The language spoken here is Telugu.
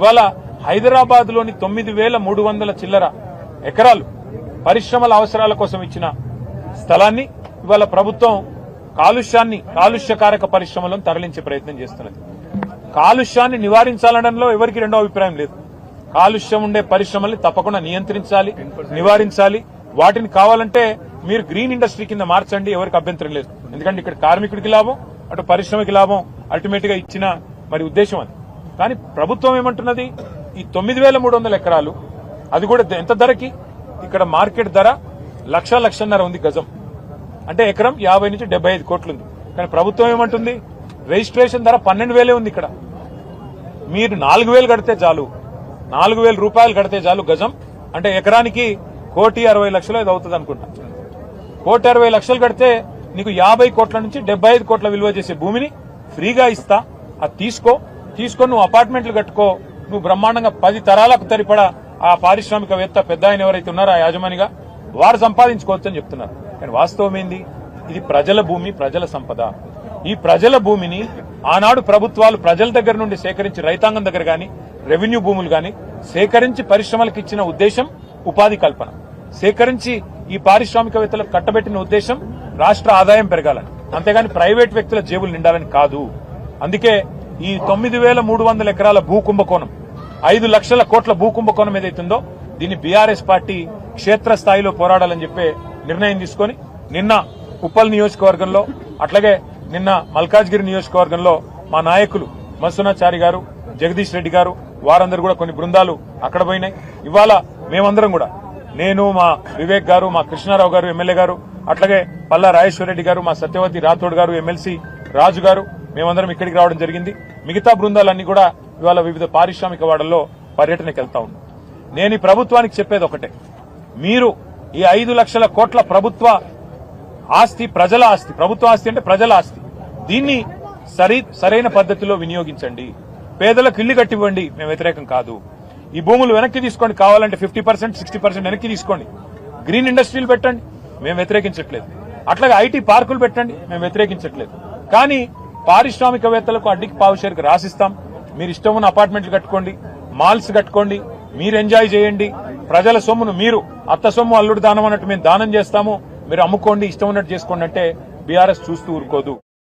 ఇవాళ హైదరాబాద్ లోని 9,300 చిల్లర ఎకరాలు పరిశ్రమల అవసరాల కోసం ఇచ్చిన స్థలాన్ని ఇవాళ ప్రభుత్వం కాలుష్యకారక పరిశ్రమలను తరలించే ప్రయత్నం చేస్తున్నది. కాలుష్యాన్ని నివారించాలనడంలో ఎవరికి రెండో అభిప్రాయం లేదు. కాలుష్యం ఉండే పరిశ్రమల్ని తప్పకుండా నియంత్రించాలి, నివారించాలి. వాటిని కావాలంటే మీరు గ్రీన్ ఇండస్ట్రీ కింద మార్చండి, ఎవరికి అభ్యంతరం లేదు. ఎందుకంటే ఇక్కడ కార్మికుడికి లాభం, అటు పరిశ్రమకి లాభం అల్టిమేట్ గా ఇచ్చిన మరి ఉద్దేశం అది. కానీ ప్రభుత్వం ఏమంటున్నది, ఈ 9,300 ఎకరాలు అది కూడా ఎంత ధరకి, ఇక్కడ మార్కెట్ ధర 1,00,000-1,50,000 ఉంది గజం, అంటే ఎకరం 50 నుంచి 75 కోట్లు ఉంది. కానీ ప్రభుత్వం ఏమంటుంది, రిజిస్ట్రేషన్ ధర 12,000 ఉంది. ఇక్కడ మీరు 4,000 కడితే చాలు, 4,000 రూపాయలు కడితే చాలు గజం, అంటే ఎకరానికి 1,60,00,000 ఇది అవుతుంది అనుకుంటా. 1,60,00,000 కడితే నీకు 50 కోట్ల నుంచి 75 కోట్ల విలువ చేసే భూమిని ఫ్రీగా ఇస్తా, అది తీసుకొని నువ్వు అపార్ట్మెంట్లు కట్టుకో, నువ్వు బ్రహ్మాండంగా 10 తరాలకు తరిపడా ఆ పారిశ్రామికవేత్త పెద్ద ఆయన ఎవరైతే ఉన్నారో ఆ యాజమానిగా వారు సంపాదించుకోవచ్చు అని చెప్తున్నారు. కానీ వాస్తవం ఏంది, ఇది ప్రజల భూమి, ప్రజల సంపద. ఈ ప్రజల భూమిని ఆనాడు ప్రభుత్వాలు ప్రజల దగ్గర నుండి సేకరించి, రైతాంగం దగ్గర గాని రెవెన్యూ భూములు గాని సేకరించి పరిశ్రమలకు ఇచ్చిన ఉద్దేశం ఉపాధి కల్పన, సేకరించి ఈ పారిశ్రామికవేత్తలకు కట్టబెట్టిన ఉద్దేశం రాష్ట్ర ఆదాయం పెరగాలని, అంతేగాని ప్రైవేట్ వ్యక్తుల జేబులు నిండాలని కాదు. అందుకే ఈ 9,300 ఎకరాల భూ కుంభకోణం, 5 లక్షల కోట్ల భూ కుంభకోణం ఏదైతుందో దీన్ని బీఆర్ఎస్ పార్టీ క్షేత్రస్థాయిలో పోరాడాలని చెప్పే నిర్ణయం తీసుకుని నిన్న ఉప్పల్ నియోజకవర్గంలో, అట్లాగే నిన్న మల్కాజ్గిరి నియోజకవర్గంలో మా నాయకులు మత్స్యనాచారి గారు, జగదీష్ రెడ్డి గారు, వారందరూ కూడా కొన్ని బృందాలు అక్కడ పోయినాయి. ఇవాళ మేమందరం కూడా, నేను, మా వివేక్ గారు, మా కృష్ణారావు గారు ఎమ్మెల్యే గారు, అట్లాగే పల్లా రాజేశ్వర రెడ్డి గారు, మా సత్యవతి రాథోడ్ గారు, ఎమ్మెల్సీ రాజు గారు, మేమందరం ఇక్కడికి రావడం జరిగింది. మిగతా బృందాలన్నీ కూడా ఇవాళ వివిధ పారిశ్రామిక వాడల్లో పర్యటనకు వెళ్తా ఉన్నాం. నేను ఈ ప్రభుత్వానికి చెప్పేది ఒకటే, మీరు ఈ 5 లక్షల కోట్ల ప్రభుత్వ ఆస్తి, ప్రజల ఆస్తి, ప్రభుత్వ ఆస్తి అంటే ప్రజల ఆస్తి, దీన్ని సరైన పద్ధతిలో వినియోగించండి. పేదలకు ఇల్లు కట్టివ్వండి, మేము వ్యతిరేకం కాదు. ఈ భూములు వెనక్కి తీసుకోండి, కావాలంటే 50%, 60% వెనక్కి తీసుకోండి. గ్రీన్ ఇండస్ట్రీలు పెట్టండి, మేము వ్యతిరేకించట్లేదు. అట్లాగే ఐటీ పార్కులు పెట్టండి, మేము వ్యతిరేకించట్లేదు. కానీ పారిశ్రామికవేత్తలకు అడ్డికి పావుషేరుకు రాసిస్తాం. మీరు ఇష్టం ఉన్న అపార్ట్మెంట్లు కట్టుకోండి, మాల్స్ కట్టుకోండి, మీరు ఎంజాయ్ చేయండి. ప్రజల సొమ్మును మీరు అత్త సొమ్ము అల్లుడు దానం అన్నట్టు మేము దానం చేస్తాము, మీరు అమ్ముకోండి, ఇష్టం ఉన్నట్టు చేసుకోండి అంటే బీఆర్ఎస్ చూస్తూ ఊరుకోదు.